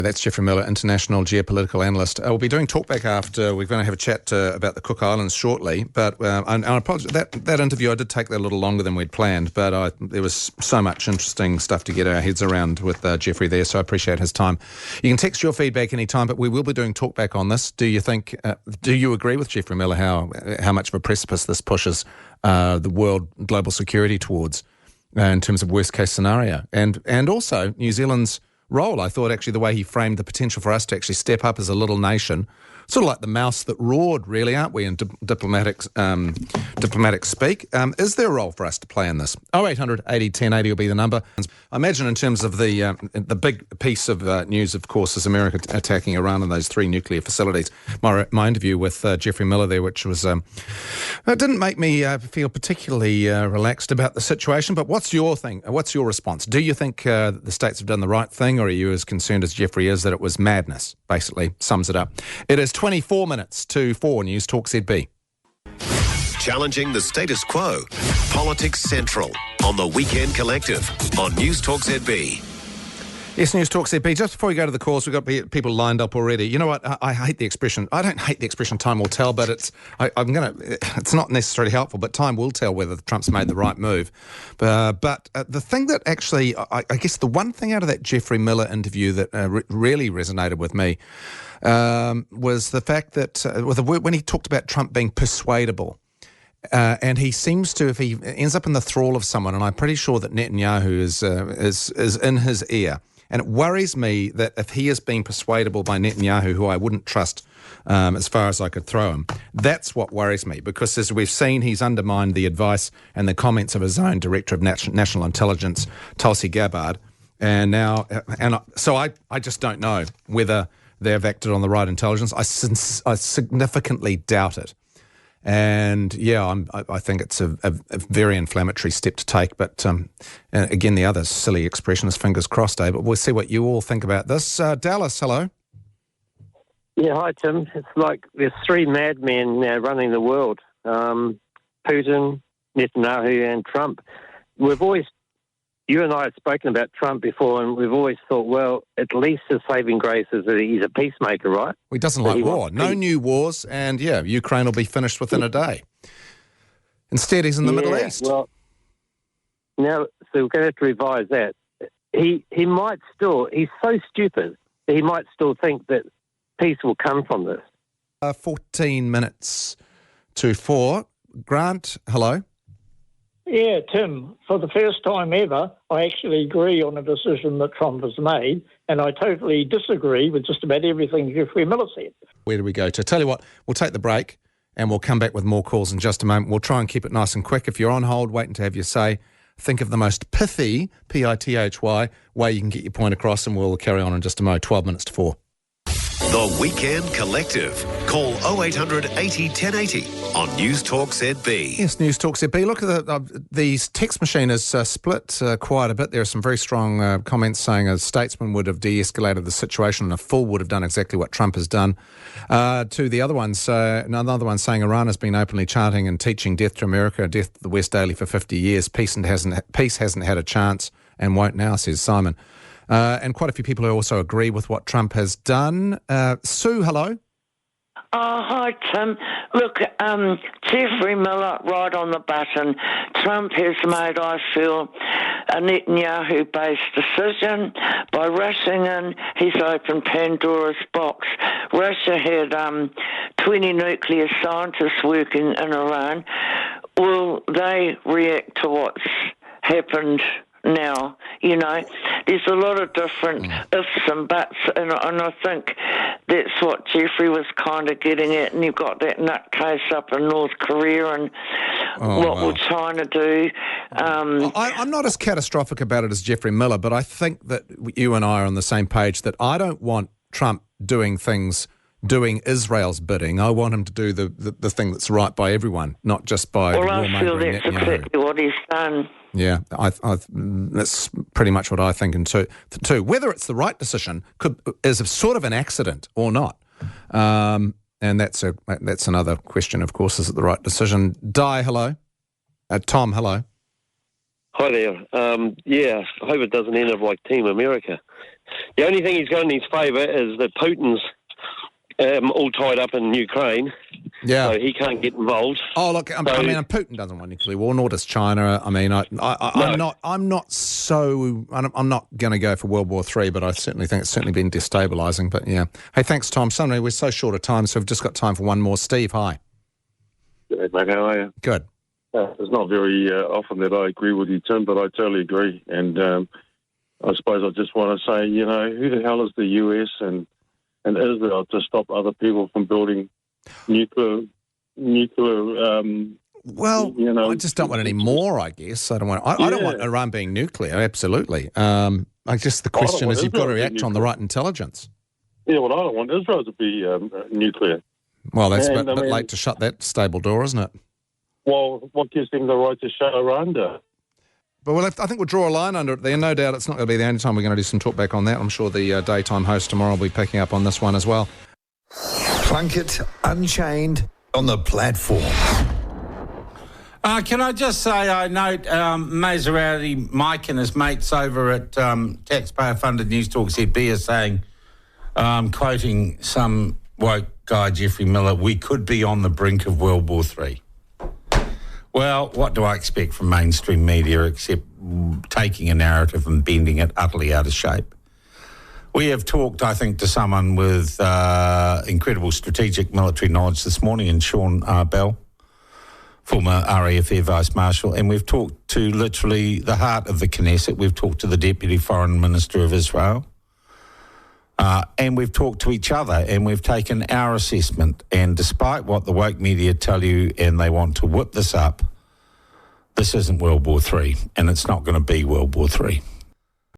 That's Jeffrey Miller, international geopolitical analyst. We'll be doing talkback after. We're going to have a chat about the Cook Islands shortly. But and I apologize, that interview, I did take that a little longer than we'd planned, but there was so much interesting stuff to get our heads around with Jeffrey there, so I appreciate his time. You can text your feedback anytime, but we will be doing talkback on this. Do you agree with Jeffrey Miller how much of a precipice this pushes the world global security towards in terms of worst case scenario? And also New Zealand's role. I thought actually the way he framed the potential for us to actually step up as a little nation, sort of like the mouse that roared, really, aren't we, in diplomatic speak? Is there a role for us to play in this? 0800 80 1080 will be the number. I imagine in terms of the big piece of news, of course, is America attacking Iran and those 3 nuclear facilities. My interview with Jeffrey Miller there, which was it didn't make me feel particularly relaxed about the situation. But what's your thing? What's your response? Do you think the states have done the right thing, or are you as concerned as Jeffrey is that it was madness? Basically, sums it up. It is 24 minutes to 4 News Talk ZB. Challenging the status quo. Politics Central on the Weekend Collective on News Talk ZB. Yes, News Talk ZB. Just before we go to the calls, we've got people lined up already. You know what? I hate the expression. I don't hate the expression "time will tell," but it's not necessarily helpful. But time will tell whether Trump's made the right move. But the thing that actually, I guess, the one thing out of that Jeffrey Miller interview that really resonated with me was the fact that when he talked about Trump being persuadable. And he seems to, if he ends up in the thrall of someone, and I'm pretty sure that Netanyahu is in his ear. And it worries me that if he is being persuadable by Netanyahu, who I wouldn't trust as far as I could throw him, that's what worries me. Because as we've seen, he's undermined the advice and the comments of his own Director of National Intelligence, Tulsi Gabbard. So I just don't know whether they've acted on the right intelligence. I significantly doubt it. And I think it's a very inflammatory step to take. But again, the other silly expression is fingers crossed, But we'll see what you all think about this. Dallas, hello. Yeah, hi, Tim. It's like there's 3 madmen now running the world. Putin, Netanyahu and Trump. You and I have spoken about Trump before, and we've always thought, well, at least his saving grace is that he's a peacemaker, right? He doesn't like war. No new wars, and Ukraine will be finished within a day. Instead, he's in the Middle East. Well, now, so we're going to have to revise that. He might still, he's so stupid that he might still think that peace will come from this. 14 minutes to 4. Grant, hello. Yeah, Tim, for the first time ever, I actually agree on a decision that Trump has made, and I totally disagree with just about everything Jeffrey Miller said. Where do we go to? Tell you what, we'll take the break and we'll come back with more calls in just a moment. We'll try and keep it nice and quick. If you're on hold, waiting to have your say, think of the most pithy, P-I-T-H-Y, way you can get your point across, and we'll carry on in just a moment. 12 minutes to 4. The Weekend Collective. Call 0800 80 1080 on News Talk ZB. Yes, News Talk ZB. Look, the text machine is split quite a bit. There are some very strong comments saying a statesman would have de-escalated the situation and a fool would have done exactly what Trump has done. To the other ones, another one saying Iran has been openly chanting and teaching death to America, death to the West daily for 50 years. Peace hasn't had a chance and won't now, says Simon. And quite a few people who also agree with what Trump has done. Sue, hello. Hi, Tim. Look, Jeffrey Miller, right on the button. Trump has made, I feel, a Netanyahu-based decision. By rushing in, he's opened Pandora's box. Russia had 20 nuclear scientists working in Iran. Will they react to what's happened now? There's a lot of different ifs and buts, and I think that's what Jeffrey was kind of getting at. And you've got that nutcase up in North Korea and will China do? I'm not as catastrophic about it as Jeffrey Miller, but I think that you and I are on the same page that I don't want Trump doing Israel's bidding. I want him to do the thing that's right by everyone, not just by Well, I feel that's exactly what he's done. Yeah, that's pretty much what I think too. Whether it's the right decision is sort of an accident or not, and that's another question. Of course, is it the right decision? Di, hello. Tom, hello. Hi there. I hope it doesn't end up like Team America. The only thing he's got in his favour is that Putin's all tied up in Ukraine. Yeah. So he can't get involved. Oh, look, I mean, Putin doesn't want nuclear war, nor does China. I mean, I'm not going to go for World War III, but I certainly think it's certainly been destabilising. But yeah. Hey, thanks, Tom. Suddenly we're so short of time, so we've just got time for one more. Steve, hi. Good, mate. How are you? Good. It's not very often that I agree with you, Tim, but I totally agree. And I suppose I just want to say, who the hell is the US and Israel to stop other people from building nuclear. Well, I just don't want any more. I guess I don't want. I don't want Iran being nuclear. Absolutely. I guess the question is, you've got to react on the right intelligence. Yeah, well, I don't want Israel to be nuclear. Well, that's a bit late to shut that stable door, isn't it? Well, what gives them the right to shut Iran down? But I think we'll draw a line under it there. No doubt it's not going to be the only time we're going to do some talk back on that. I'm sure the daytime host tomorrow will be picking up on this one as well. Plunkett Unchained on the platform. Can I just say, I note Maserati, Mike and his mates over at taxpayer-funded News Talk ZB are saying, quoting some woke guy, Geoffrey Miller, we could be on the brink of World War III. Well, what do I expect from mainstream media except taking a narrative and bending it utterly out of shape? We have talked, I think, to someone with incredible strategic military knowledge this morning, in Sean Bell, former RAF Air Vice Marshal, and we've talked to literally the heart of the Knesset. We've talked to the Deputy Foreign Minister of Israel, and we've talked to each other, and we've taken our assessment. And despite what the woke media tell you, and they want to whip this up, this isn't World War III, and it's not going to be World War III.